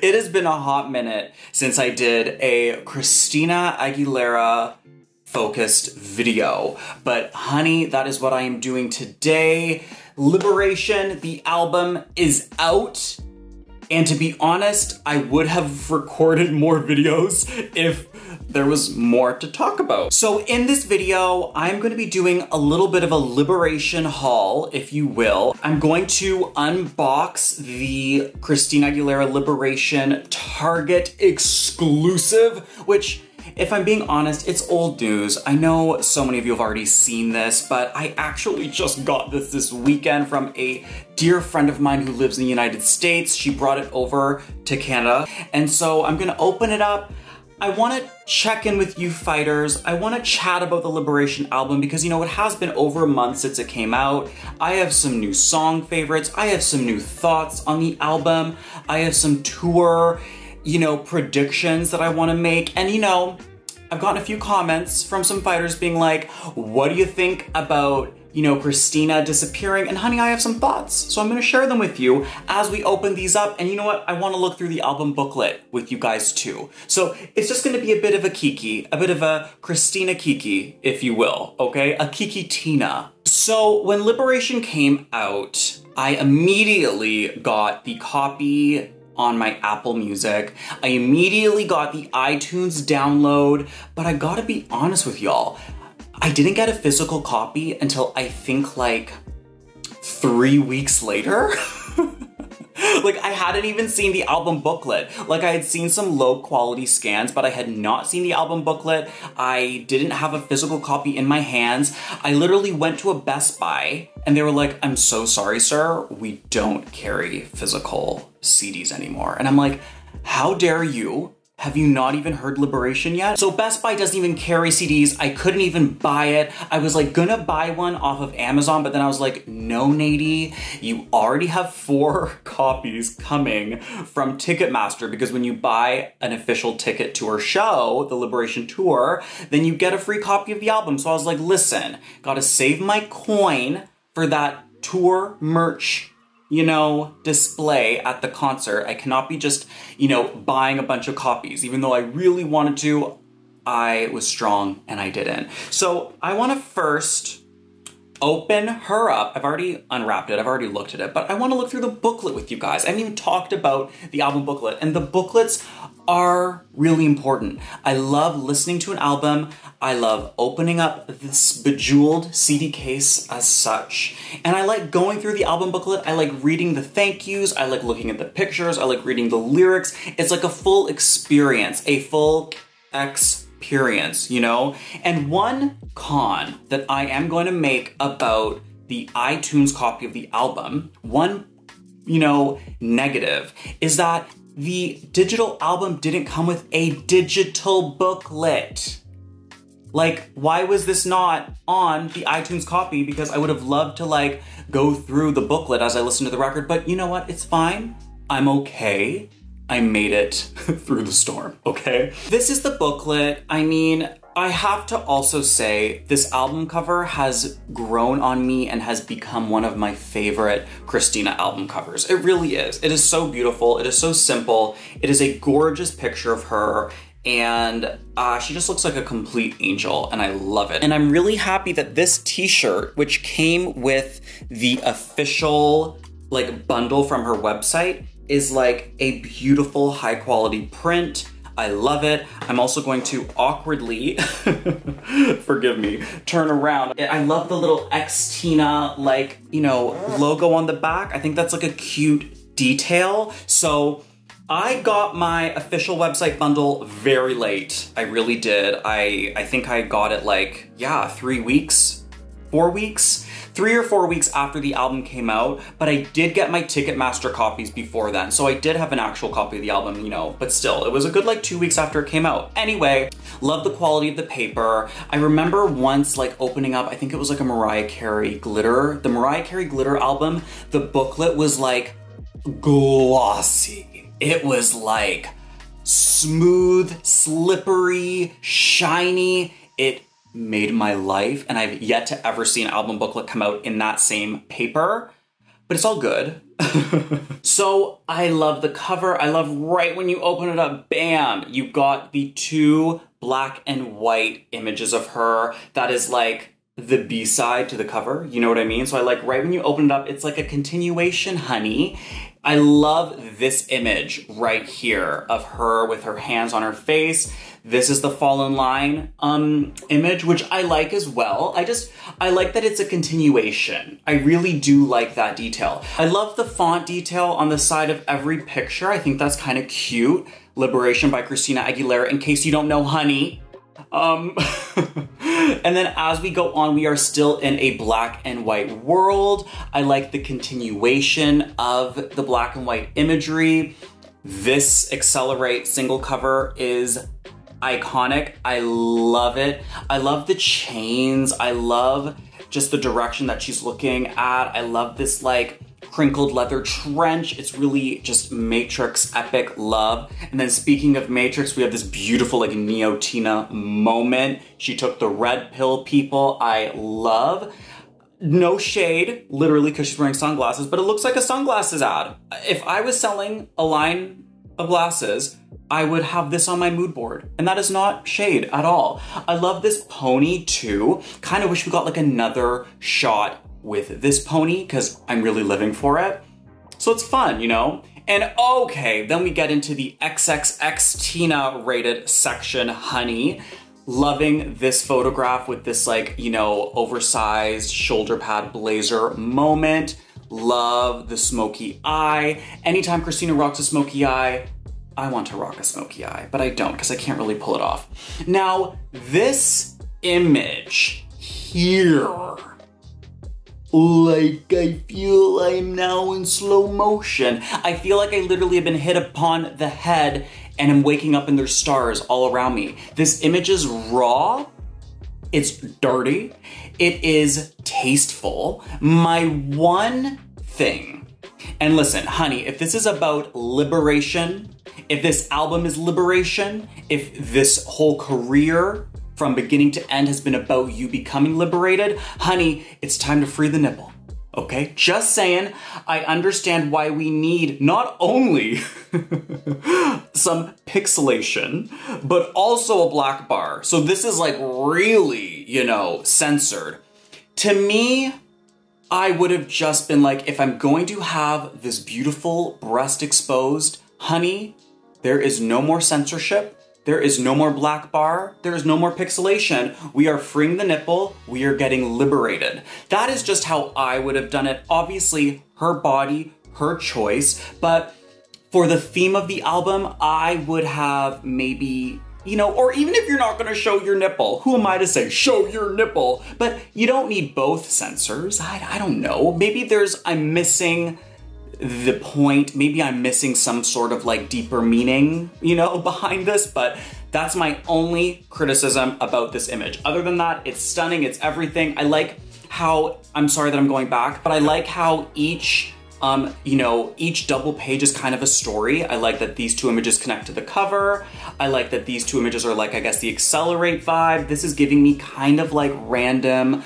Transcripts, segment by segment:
It has been a hot minute since I did a Christina Aguilera focused video, but honey, that is what I am doing today. Liberation, the album is out. And to be honest, I would have recorded more videos if there was more to talk about. So in this video, I'm going to be doing a little bit of a Liberation haul, if you will. I'm going to unbox the Christina Aguilera Liberation Target exclusive, which, if I'm being honest, it's old news. I know so many of you have already seen this, but I actually just got this weekend from a dear friend of mine who lives in the United States. She brought it over to Canada, and so I'm gonna open it up. I wanna check in with you fighters. I wanna chat about the Liberation album because, you know, it has been over a month since it came out. I have some new song favorites. I have some new thoughts on the album. I have some tour, predictions that I want to make. And I've gotten a few comments from some fighters being like, what do you think about, Christina disappearing? And honey, I have some thoughts. So I'm going to share them with you as we open these up. And you know what? I want to look through the album booklet with you guys too. So it's just going to be a bit of a kiki, a bit of a Christina kiki, if you will. Okay. A kiki Tina. So when Liberation came out, I immediately got the copy on my Apple Music. I immediately got the iTunes download, but I gotta be honest with y'all, I didn't get a physical copy until I think like 3 weeks later. Like I hadn't even seen the album booklet. Like I had seen some low quality scans, but I had not seen the album booklet. I didn't have a physical copy in my hands. I literally went to a Best Buy and they were like, I'm so sorry, sir. We don't carry physical CDs anymore. And I'm like, how dare you? Have you not even heard Liberation yet? So Best Buy doesn't even carry CDs. I couldn't even buy it. I was like gonna buy one off of Amazon, but then I was like, no, Nady, you already have 4 copies coming from Ticketmaster, because when you buy an official ticket to her show, the Liberation Tour, then you get a free copy of the album. So I was like, listen, gotta save my coin for that tour merch display at the concert. I cannot be just, buying a bunch of copies. Even though I really wanted to, I was strong and I didn't. So I want to first open her up. I've already unwrapped it. I've already looked at it, but I want to look through the booklet with you guys. I haven't even talked about the album booklet, and the booklets are really important. I love listening to an album. I love opening up this bejeweled CD case as such. And I like going through the album booklet. I like reading the thank yous. I like looking at the pictures. I like reading the lyrics. It's like a full experience, a full experience, And one con that I am going to make about the iTunes copy of the album, one, negative, is that the digital album didn't come with a digital booklet. Like, why was this not on the iTunes copy? Because I would have loved to go through the booklet as I listen to the record, but you know what? It's fine. I'm okay. I made it through the storm, okay? This is the booklet. I mean, I have to also say this album cover has grown on me and has become one of my favorite Christina album covers. It really is. It is so beautiful. It is so simple. It is a gorgeous picture of her, and she just looks like a complete angel, and I love it. And I'm really happy that this t-shirt, which came with the official bundle from her website, is a beautiful high quality print. I love it. I'm also going to awkwardly, forgive me, turn around. I love the little X-Tina logo on the back. I think that's a cute detail. So I got my official website bundle very late. I really did. I think I got it 3 weeks, 4 weeks? 3 or 4 weeks after the album came out, but I did get my Ticketmaster copies before then. So I did have an actual copy of the album, but still, it was a good 2 weeks after it came out. Anyway, love the quality of the paper. I remember once opening up, I think it was a Mariah Carey glitter. The Mariah Carey glitter album, the booklet was glossy. It was smooth, slippery, shiny. It made my life, and I've yet to ever see an album booklet come out in that same paper. but it's all good. So I love the cover. I love right when you open it up, bam, you got the 2 black and white images of her. That is like the B-side to the cover, you know what I mean? So I like right when you open it up, it's like a continuation, honey. I love this image right here of her with her hands on her face. This is the fall in line image, which I like as well. I like that it's a continuation. I really do like that detail. I love the font detail on the side of every picture. I think that's kind of cute. Liberation by Christina Aguilera, in case you don't know, honey. And then as we go on, we are still in a black and white world. I like the continuation of the black and white imagery. This Accelerate single cover is iconic. I love it. I love the chains. I love just the direction that she's looking at. I love this like crinkled leather trench. It's really just Matrix epic love. And then speaking of Matrix, we have this beautiful like Neo-Tina moment. She took the red pill, people. I love. No shade, literally, because she's wearing sunglasses, but it looks like a sunglasses ad. If I was selling a line of glasses, I would have this on my mood board. And that is not shade at all. I love this pony too. Kind of wish we got like another shot with this pony because I'm really living for it. So it's fun, you know? And okay, then we get into the XXX Tina rated section, honey. Loving this photograph with this like, you know, oversized shoulder pad blazer moment. Love the smoky eye. Anytime Christina rocks a smoky eye, I want to rock a smoky eye, but I don't because I can't really pull it off. Now, this image here, like I feel I'm now in slow motion. I feel like I literally have been hit upon the head and I'm waking up and there's stars all around me. This image is raw, it's dirty, it is tasteful. My one thing, and listen, honey, if this is about liberation, if this album is liberation, if this whole career from beginning to end has been about you becoming liberated, honey, it's time to free the nipple, okay? Just saying, I understand why we need not only some pixelation, but also a black bar. So this is like really, you know, censored. To me, I would have just been like, if I'm going to have this beautiful breast exposed, honey, there is no more censorship. There is no more black bar. There is no more pixelation. We are freeing the nipple. We are getting liberated. That is just how I would have done it. Obviously, her body, her choice. But for the theme of the album, I would have maybe, you know, or even if you're not gonna show your nipple, who am I to say, show your nipple? But you don't need both censors. I don't know. Maybe I'm missing the point. Maybe I'm missing some sort of like deeper meaning, you know, behind this, but that's my only criticism about this image. Other than that, it's stunning, it's everything. I like how, I'm sorry that I'm going back, but I like how each, you know, each double page is kind of a story. I like that these 2 images connect to the cover. I like that these 2 images are like, I guess, the Accelerate vibe. This is giving me kind of like random,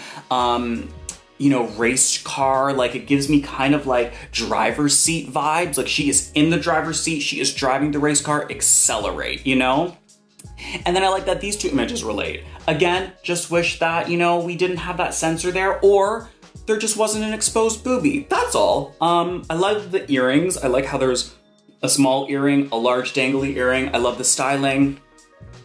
you know, race car, like it gives me kind of like driver's seat vibes. Like she is in the driver's seat, she is driving the race car, Accelerate, you know? And then I like that these 2 images relate. Again, just wish that, you know, we didn't have that censor there, or there just wasn't an exposed boobie. That's all. I love the earrings. I like how there's a small earring, a large dangly earring. I love the styling.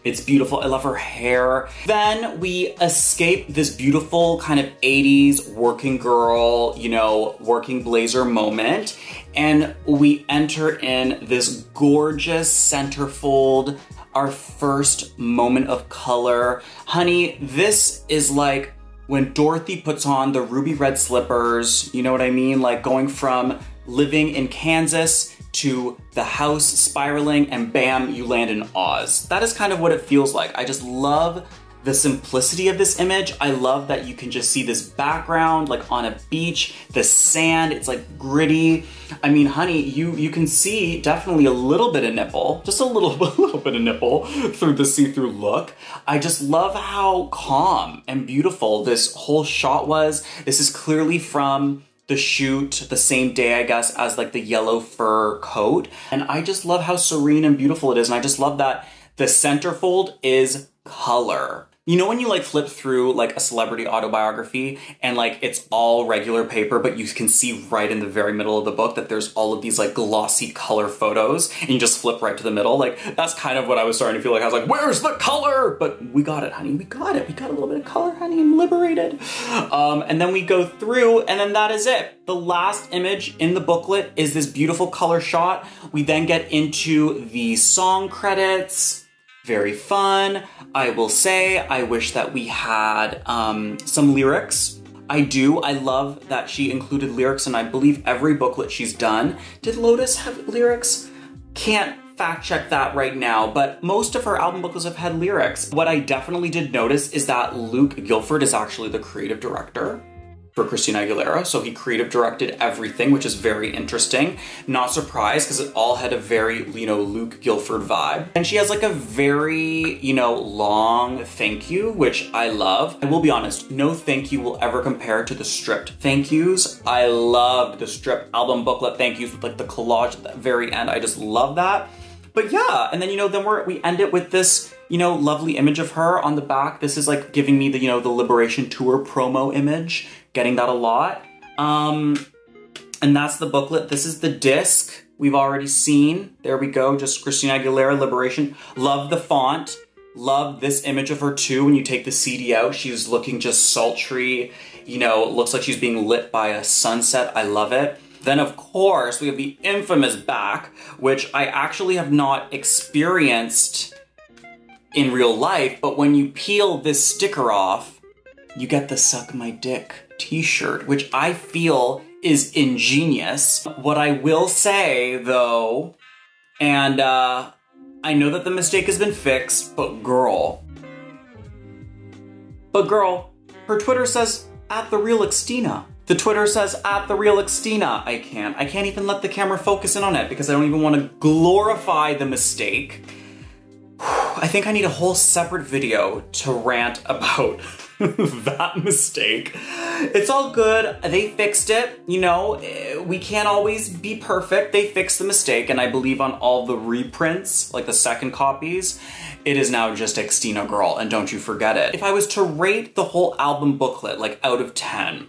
It's beautiful. I love her hair. Then we escape this beautiful kind of 80s working girl, you know, working blazer moment. And we enter in this gorgeous centerfold, our first moment of color. Honey, this is like when Dorothy puts on the ruby red slippers, you know what I mean? Like going from living in Kansas to the house spiraling and bam, you land in Oz. That is kind of what it feels like. I just love the simplicity of this image. I love that you can just see this background like on a beach, the sand, it's like gritty. I mean, honey, you can see definitely a little bit of nipple, just a little bit of nipple through the see-through look. I just love how calm and beautiful this whole shot was. This is clearly from the shoot the same day, I guess, as like the yellow fur coat. And I just love how serene and beautiful it is. And I just love that the centerfold is color. You know when you like flip through like a celebrity autobiography and like it's all regular paper, but you can see right in the very middle of the book that there's all of these like glossy color photos and you just flip right to the middle? Like that's kind of what I was starting to feel like. I was like, where's the color? But we got it, honey. We got it. We got a little bit of color, honey. I'm liberated. And then we go through and then that is it. The last image in the booklet is this beautiful color shot. We then get into the song credits. Very fun. I will say, I wish that we had some lyrics. I do. I love that she included lyrics and I believe every booklet she's done. Did Lotus have lyrics? Can't fact check that right now, but most of her album booklets have had lyrics. What I definitely did notice is that Luke Guilford is actually the creative director for Christina Aguilera, so he creative directed everything, which is very interesting. Not surprised, because it all had a very, you know, Luke Guilford vibe. And she has like a very, you know, long thank you, which I love. I will be honest, no thank you will ever compare to the stripped thank yous. I loved the stripped album booklet thank yous with like the collage at the very end. I just love that. But yeah, and then, you know, then we end it with this, you know, lovely image of her on the back. This is like giving me the, you know, the Liberation Tour promo image, getting that a lot. And that's the booklet. This is the disc we've already seen. There we go, just Christina Aguilera, Liberation. Love the font. Love this image of her too. When you take the CD out, she's looking just sultry, you know, looks like she's being lit by a sunset. I love it. Then of course, we have the infamous back, which I actually have not experienced in real life, but when you peel this sticker off, you get the Suck My Dick t-shirt, which I feel is ingenious. What I will say though, and I know that the mistake has been fixed, but girl, her Twitter says, @TheRealXtina. The Twitter says, @TheRealXtina. I can't even let the camera focus in on it because I don't even want to glorify the mistake. I think I need a whole separate video to rant about that mistake. It's all good. They fixed it. You know, we can't always be perfect. They fixed the mistake, and I believe on all the reprints, like the second copies, it is now just Xtina girl, and don't you forget it. If I was to rate the whole album booklet, like out of 10,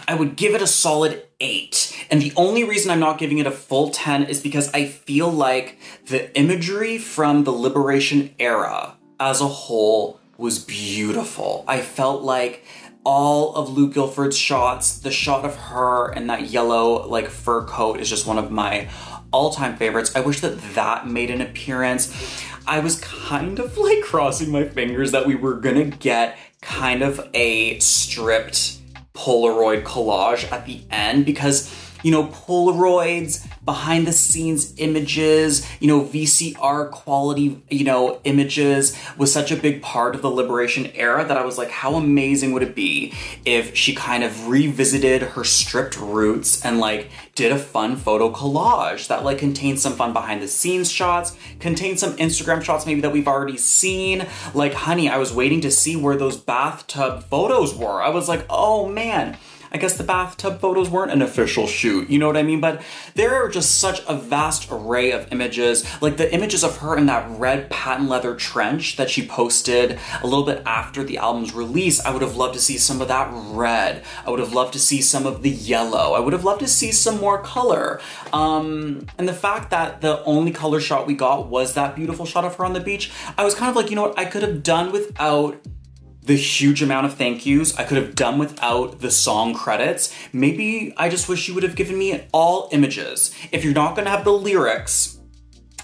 I would give it a solid 8. And the only reason I'm not giving it a full 10 is because I feel like the imagery from the Liberation era as a whole was beautiful. I felt like all of Luke Guilford's shots, the shot of her in that yellow like fur coat is just one of my all-time favorites. I wish that that made an appearance. I was kind of like crossing my fingers that we were gonna get kind of a stripped Polaroid collage at the end because, you know, Polaroids, behind the scenes images, you know, VCR quality, you know, images was such a big part of the Liberation era that I was like, how amazing would it be if she kind of revisited her stripped roots and like did a fun photo collage that like contains some fun behind the scenes shots, contains some Instagram shots maybe that we've already seen. Like, honey, I was waiting to see where those bathtub photos were. I was like, oh man, I guess the bathtub photos weren't an official shoot, you know what I mean? But there are just such a vast array of images, like the images of her in that red patent leather trench that she posted a little bit after the album's release. I would have loved to see some of that red. I would have loved to see some of the yellow. I would have loved to see some more color. And the fact that the only color shot we got was that beautiful shot of her on the beach, I was kind of like, you know what, I could have done without the huge amount of thank yous. I could have done without the song credits. Maybe I just wish you would have given me all images. If you're not gonna have the lyrics,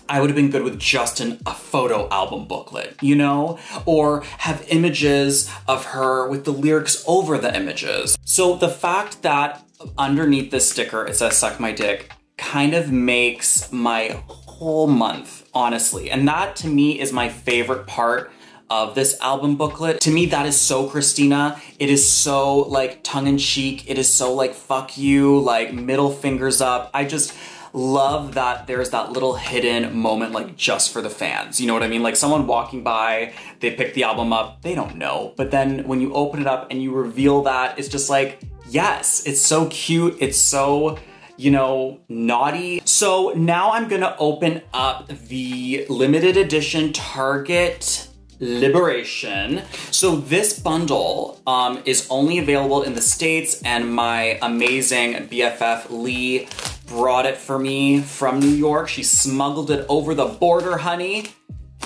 I would have been good with just a photo album booklet, you know? Or have images of her with the lyrics over the images. So the fact that underneath this sticker it says "Suck My Dick" kind of makes my whole month, honestly. And that to me is my favorite part of this album booklet. To me, that is so Christina. It is so like tongue-in-cheek. It is so like fuck you, like middle fingers up. I just love that there's that little hidden moment like just for the fans. You know what I mean? Like someone walking by, they pick the album up, they don't know. But then when you open it up and you reveal that, it's just like, yes, it's so cute. It's so, you know, naughty. So now I'm gonna open up the limited edition Target Liberation. So this bundle is only available in the States, and my amazing BFF Lee brought it for me from New York. She smuggled it over the border, honey.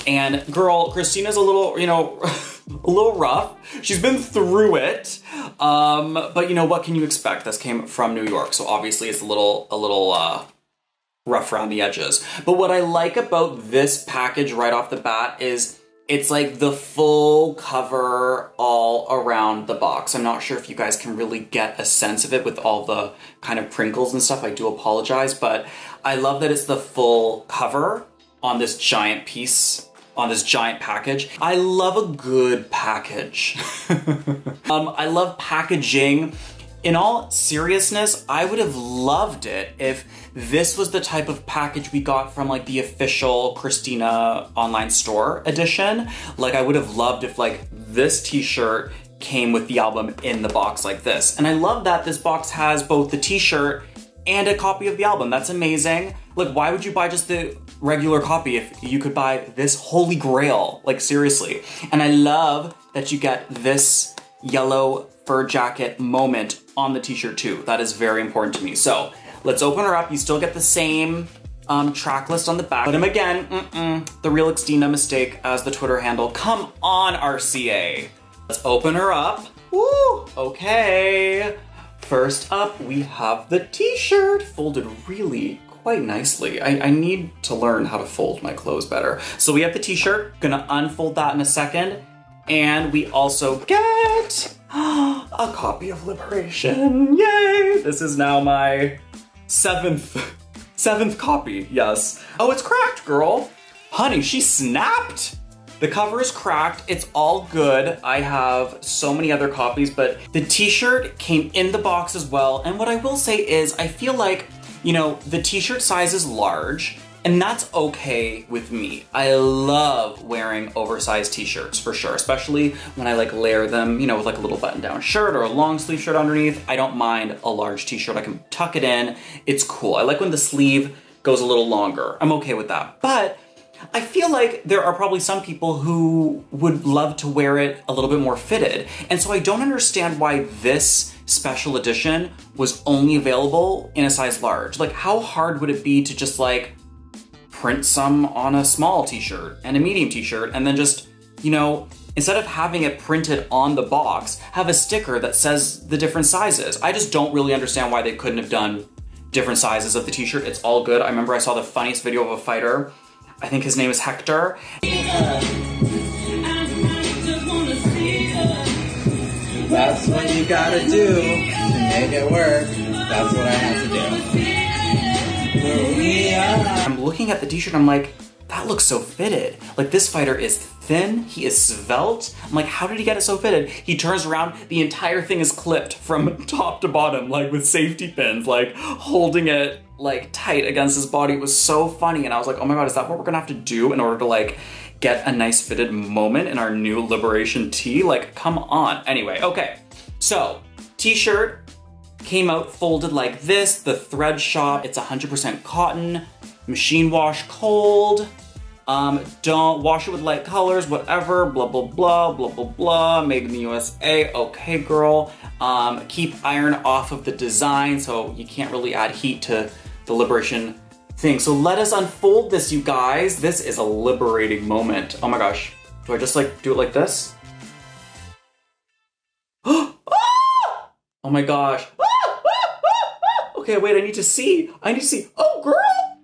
And girl, Christina's a little, you know, a little rough. She's been through it. But you know, what can you expect? This came from New York, so obviously it's a little rough around the edges. But what I like about this package right off the bat is it's like the full cover all around the box. I'm not sure if you guys can really get a sense of it with all the kind of crinkles and stuff. I do apologize, but I love that it's the full cover on this giant piece, on this giant package. I love a good package. I love packaging. In all seriousness, I would have loved it if this was the type of package we got from like the official Christina online store edition. Like I would have loved if like this t-shirt came with the album in the box like this. And I love that this box has both the t-shirt and a copy of the album. That's amazing. Like why would you buy just the regular copy if you could buy this holy grail? Like seriously. And I love that you get this yellow fur jacket moment on the t-shirt too. That is very important to me. So let's open her up. You still get the same track list on the back. But again, the real Christina mistake as the Twitter handle. Come on, RCA. Let's open her up. Woo, okay. First up, we have the t-shirt folded really quite nicely. I need to learn how to fold my clothes better. So we have the t-shirt, gonna unfold that in a second. And we also get a copy of Liberation, yay! This is now my seventh copy, yes. Oh, it's cracked, girl. Honey, she snapped. The cover is cracked, it's all good. I have so many other copies, but the t-shirt came in the box as well. And what I will say is, I feel like, you know, the t-shirt size is large, and that's okay with me. I love wearing oversized t-shirts for sure, especially when I like layer them, you know, with like a little button down shirt or a long sleeve shirt underneath. I don't mind a large t-shirt. I can tuck it in. It's cool. I like when the sleeve goes a little longer. I'm okay with that. But I feel like there are probably some people who would love to wear it a little bit more fitted. And so I don't understand why this special edition was only available in a size large. Like how hard would it be to just like print some on a small t-shirt and a medium t-shirt and then just, you know, instead of having it printed on the box, have a sticker that says the different sizes. I just don't really understand why they couldn't have done different sizes of the t-shirt. It's all good. I remember I saw the funniest video of a fighter. I think his name is Hector. That's what you gotta do to make it work. That's what I have to do. I'm looking at the t-shirt, I'm like, that looks so fitted. Like this fighter is thin, he is svelte. I'm like, how did he get it so fitted? He turns around, the entire thing is clipped from top to bottom, like with safety pins, like holding it like tight against his body. It was so funny. And I was like, oh my God, is that what we're gonna have to do in order to like get a nice fitted moment in our new Liberation tee? Like, come on. Anyway, okay. So, t-shirt came out folded like this, the thread shop. It's 100% cotton, machine wash cold. Don't wash it with light colors, whatever, blah, blah, blah, blah, blah, blah, made in the USA, okay girl. Keep iron off of the design, so you can't really add heat to the Liberation thing. So let us unfold this, you guys. This is a liberating moment. Oh my gosh, do I just like do it like this? Oh my gosh. Okay, wait, I need to see. Oh, girl.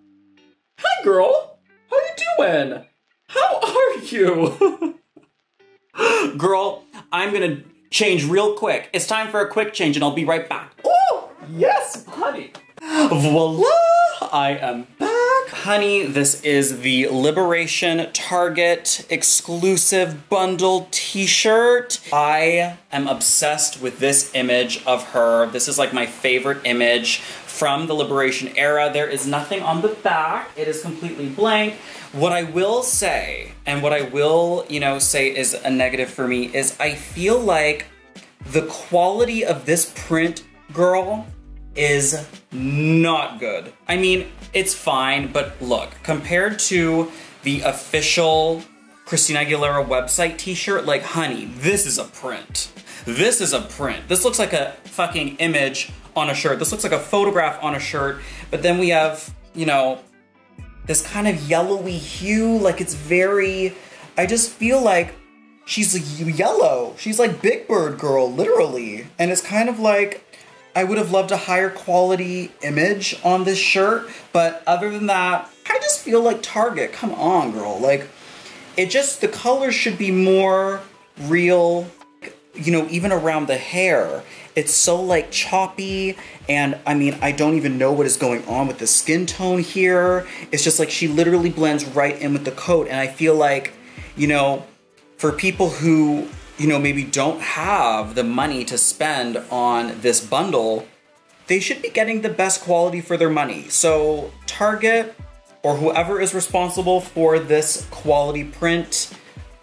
Hi, girl. How you doing? How are you? Girl, I'm gonna change real quick. It's time for a quick change and I'll be right back. Oh, yes, honey. Voila, I am back. Honey, this is the Liberation Target exclusive bundle t-shirt. I am obsessed with this image of her. This is like my favorite image from the Liberation era. There is nothing on the back. It is completely blank. What I will say, and what I will, say is a negative for me, is I feel like the quality of this print, girl, is not good. I mean, it's fine, but look, compared to the official Christina Aguilera website t-shirt, like, honey, this is a print. This is a print. This looks like a fucking image on a shirt. This looks like a photograph on a shirt, but then we have, this kind of yellowy hue, like it's very, I just feel like she's yellow. She's like Big Bird girl, literally. And it's kind of like, I would have loved a higher quality image on this shirt, but other than that, I just feel like Target, come on, girl. Like, the colors should be more real, even around the hair. It's so like choppy, and I mean, I don't even know what is going on with the skin tone here. It's just like she literally blends right in with the coat, and I feel like, for people who, maybe don't have the money to spend on this bundle, they should be getting the best quality for their money. So Target, or whoever is responsible for this quality print,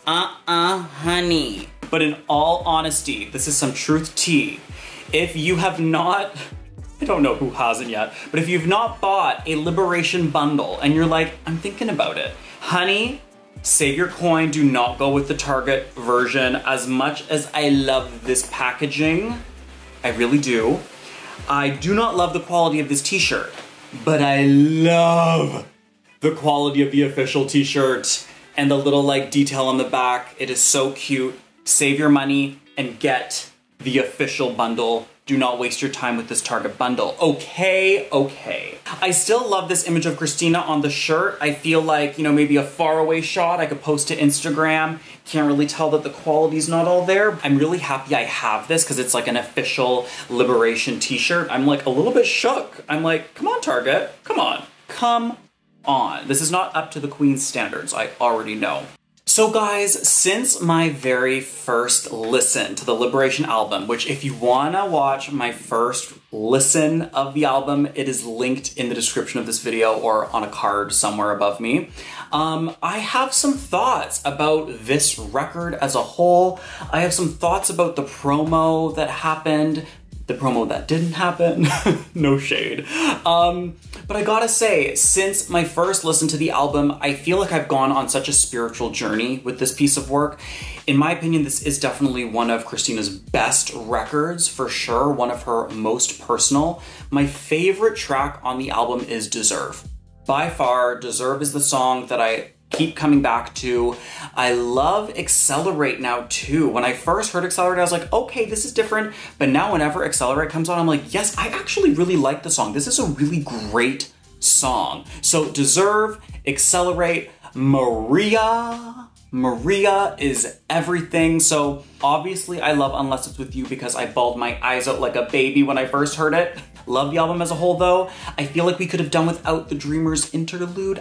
honey. But in all honesty, this is some truth tea. If you have not, I don't know who hasn't yet, but if you've not bought a Liberation bundle and you're like, I'm thinking about it, honey, save your coin, do not go with the Target version. As much as I love this packaging, I really do, I do not love the quality of this t-shirt, but I love the quality of the official t-shirt and the little like detail on the back. It is so cute. Save your money and get the official bundle. Do not waste your time with this Target bundle. Okay. I still love this image of Christina on the shirt. I feel like, maybe a faraway shot I could post to Instagram. Can't really tell that the quality's not all there. I'm really happy I have this because it's like an official Liberation t-shirt. I'm like a little bit shook. I'm like, come on, Target, come on. Come on. This is not up to the Queen's standards, I already know. So guys, since my very first listen to the Liberation album, which if you wanna watch my first listen of the album, it is linked in the description of this video or on a card somewhere above me. I have some thoughts about this record as a whole. I have some thoughts about the promo that happened, the promo that didn't happen, no shade. But I gotta say, since my first listen to the album, I feel like I've gone on such a spiritual journey with this piece of work. In my opinion, this is definitely one of Christina's best records, for sure, one of her most personal. My favorite track on the album is Deserve. By far, Deserve is the song that I keep coming back to. I love Accelerate now too. When I first heard Accelerate, I was like, okay, this is different. But now whenever Accelerate comes on, I'm like, yes, I actually really like the song. This is a really great song. So Deserve, Accelerate, Maria is everything. So obviously I love Unless It's With You because I bawled my eyes out like a baby when I first heard it. Love the album as a whole though. I feel like we could have done without the Dreamers interlude.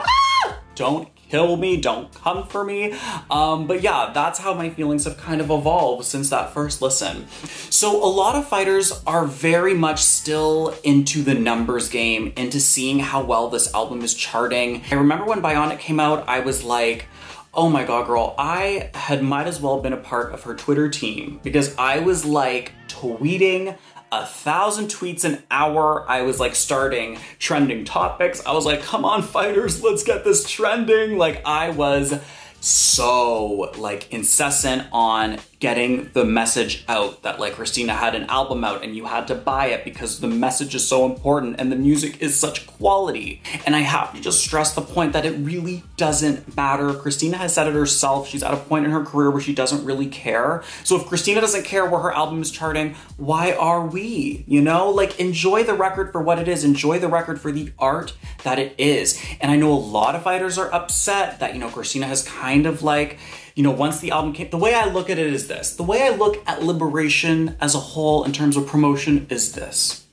Don't kill me, don't come for me. But yeah, that's how my feelings have kind of evolved since that first listen. So a lot of fighters are very much still into the numbers game, into seeing how well this album is charting. I remember when Bionic came out, I was like, oh my God, girl, I might as well been a part of her Twitter team because I was like tweeting 1,000 tweets an hour. I was like starting trending topics. I was like, come on fighters, let's get this trending. Like I was so like incessant on getting the message out that like Christina had an album out and you had to buy it because the message is so important and the music is such quality. And I have to just stress the point that it really doesn't matter. Christina has said it herself. She's at a point in her career where she doesn't really care. So if Christina doesn't care where her album is charting, why are we? Like enjoy the record for what it is. Enjoy the record for the art that it is. And I know a lot of fighters are upset that, Christina has kind of like, once the album came, the way I look at it is this. The way I look at Liberation as a whole in terms of promotion is this.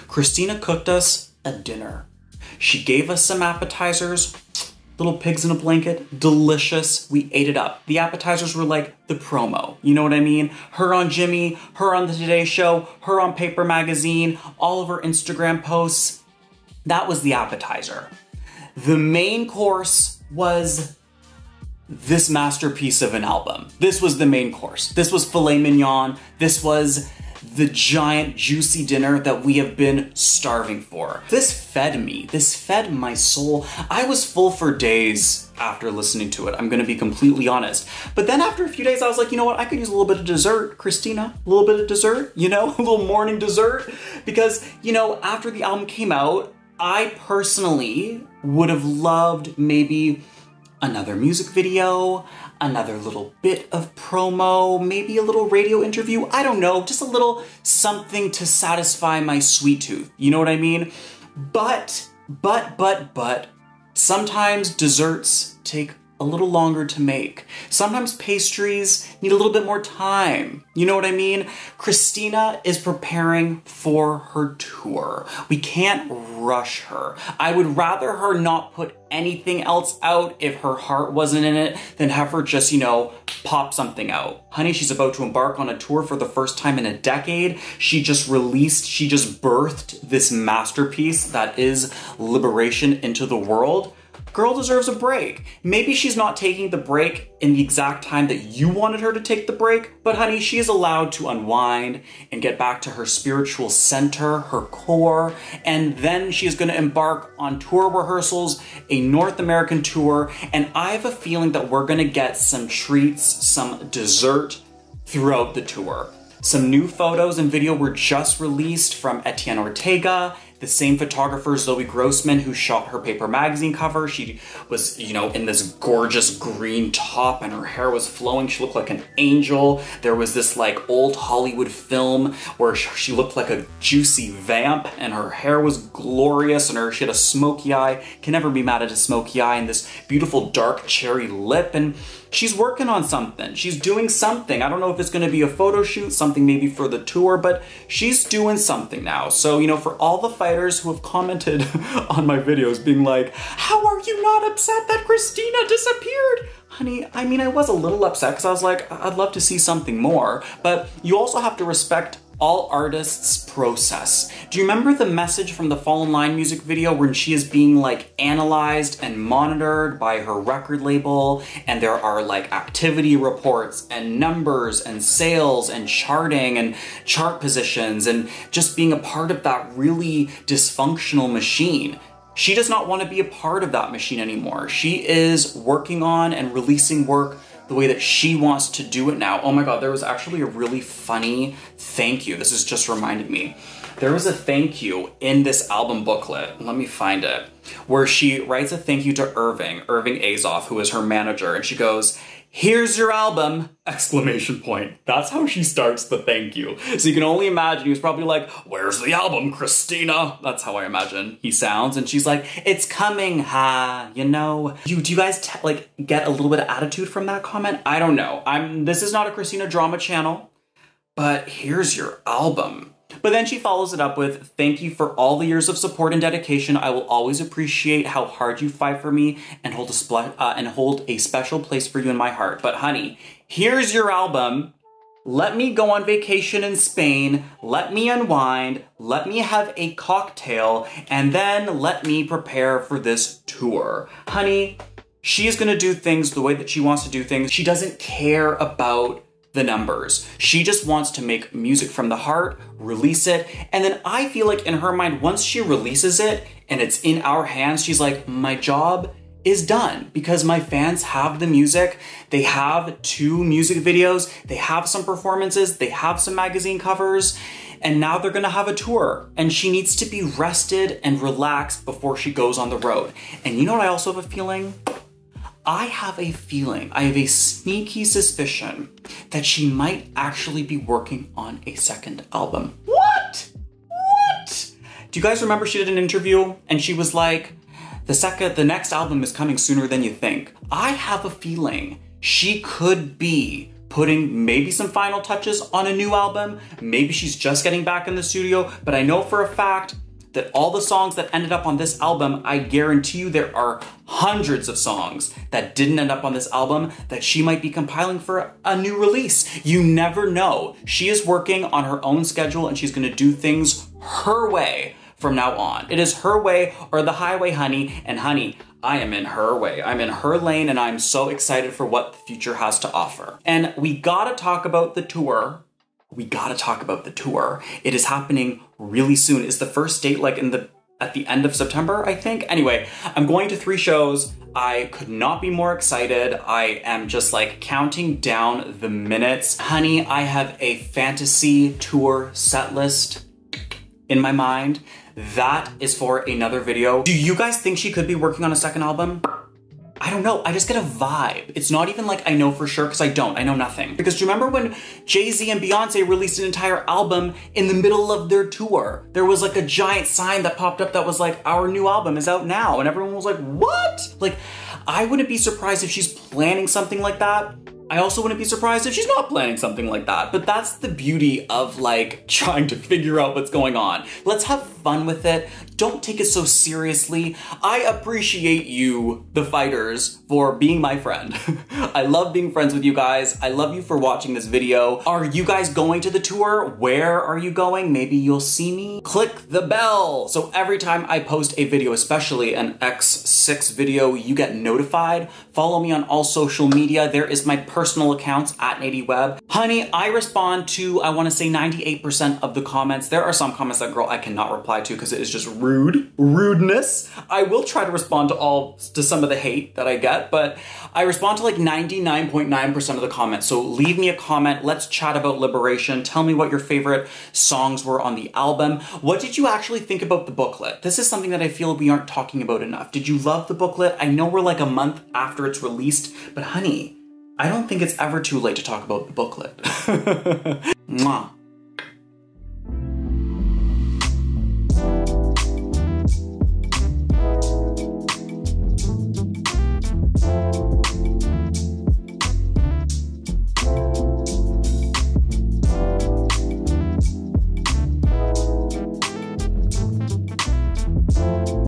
Christina cooked us a dinner. She gave us some appetizers, little pigs in a blanket, delicious. We ate it up. The appetizers were like the promo. You know what I mean? Her on Jimmy, her on the Today Show, her on Paper Magazine, all of her Instagram posts. That was the appetizer. The main course was this masterpiece of an album. This was the main course. This was filet mignon. This was the giant juicy dinner that we have been starving for. This fed me. This fed my soul. I was full for days after listening to it. I'm gonna be completely honest. But then after a few days, I was like, you know what? I could use a little bit of dessert, Christina. A little bit of dessert, you know? A little morning dessert. Because, you know, after the album came out, I personally would have loved maybe another music video, another little bit of promo, maybe a little radio interview. I don't know, just a little something to satisfy my sweet tooth. You know what I mean? But, sometimes desserts take a little longer to make. Sometimes pastries need a little bit more time. You know what I mean? Christina is preparing for her tour. We can't rush her. I would rather her not put anything else out if her heart wasn't in it than have her just, you know, pop something out. Honey, she's about to embark on a tour for the first time in a decade. She just birthed this masterpiece that is Liberation into the world. Girl deserves a break. Maybe she's not taking the break in the exact time that you wanted her to take the break, but honey, she is allowed to unwind and get back to her spiritual center, her core, and then she is going to embark on tour rehearsals, a North American tour, and I have a feeling that we're going to get some treats, some dessert throughout the tour. Some new photos and video were just released from Etienne Ortega, the same photographer, Zoe Grossman, who shot her Paper magazine cover. She was, you know, in this gorgeous green top and her hair was flowing. She looked like an angel. There was this like old Hollywood film where she looked like a juicy vamp and her hair was glorious and she had a smoky eye. Can never be mad at a smoky eye, and this beautiful dark cherry lip. And she's working on something. She's doing something. I don't know if it's gonna be a photo shoot, something maybe for the tour, but she's doing something now. So, you know, for all the fighters who have commented on my videos being like, how are you not upset that Christina disappeared? Honey, I mean, I was a little upset because I was like, I'd love to see something more, but you also have to respect all artists' process. Do you remember the message from the Fall in Line music video when she is being like analyzed and monitored by her record label, and there are like activity reports and numbers and sales and charting and chart positions and just being a part of that really dysfunctional machine? She does not want to be a part of that machine anymore. She is working on and releasing work the way that she wants to do it now. Oh my God, there was actually a really funny thank you. This has just reminded me. There was a thank you in this album booklet. Let me find it. Where she writes a thank you to Irving Azoff, who is her manager. And she goes, "Here's your album!" Exclamation point. That's how she starts the thank you. So you can only imagine he was probably like, "Where's the album, Christina?" That's how I imagine he sounds. And she's like, "It's coming, ha, you know." Do you guys like get a little bit of attitude from that comment? I don't know. This is not a Christina drama channel, but here's your album. But then she follows it up with, "Thank you for all the years of support and dedication. I will always appreciate how hard you fight for me and hold a special place for you in my heart. But honey, here's your album. Let me go on vacation in Spain. Let me unwind. Let me have a cocktail. And then let me prepare for this tour." Honey, she is gonna do things the way that she wants to do things. She doesn't care about the numbers. She just wants to make music from the heart, release it, and then I feel like in her mind, once she releases it and it's in our hands, she's like, my job is done because my fans have the music. They have 2 music videos, they have some performances, they have some magazine covers, and now they're gonna have a tour, and she needs to be rested and relaxed before she goes on the road. And you know what I also have a feeling? I have a sneaky suspicion that she might actually be working on a second album. What? Do you guys remember she did an interview and she was like, the next album is coming sooner than you think. I have a feeling she could be putting maybe some final touches on a new album. Maybe she's just getting back in the studio, but I know for a fact that all the songs that ended up on this album, I guarantee you there are hundreds of songs that didn't end up on this album that she might be compiling for a new release. You never know. She is working on her own schedule and she's gonna do things her way from now on. It is her way or the highway, honey. And honey, I am in her way. I'm in her lane, and I'm so excited for what the future has to offer. And we gotta talk about the tour. We gotta talk about the tour. It is happening really soon. Is the first date like at the end of September, I think? Anyway, I'm going to 3 shows. I could not be more excited. I am just like counting down the minutes. Honey, I have a fantasy tour set list in my mind. That is for another video. Do you guys think she could be working on a second album? I don't know, I just get a vibe. It's not even like I know for sure, because I don't, I know nothing. Because do you remember when Jay-Z and Beyonce released an entire album in the middle of their tour? There was like a giant sign that popped up that was like, our new album is out now. And everyone was like, what? Like, I wouldn't be surprised if she's planning something like that. I also wouldn't be surprised if she's not planning something like that. But that's the beauty of like trying to figure out what's going on. Let's have fun with it. Don't take it so seriously. I appreciate you, the fighters, for being my friend. I love being friends with you guys. I love you for watching this video. Are you guys going to the tour? Where are you going? Maybe you'll see me. Click the bell so every time I post a video, especially an X6 video, you get notified. Follow me on all social media. There is my personal accounts at NadyWeb. Honey, I respond to, I wanna say 98% of the comments. There are some comments that, girl, I cannot reply to because it is just rudeness. I will try to respond to some of the hate that I get, but I respond to like 99.9% of the comments. So leave me a comment. Let's chat about Liberation. Tell me what your favorite songs were on the album. What did you actually think about the booklet? This is something that I feel we aren't talking about enough. Did you love the booklet? I know we're like a month after it's released, but honey, I don't think it's ever too late to talk about the booklet. Mwah.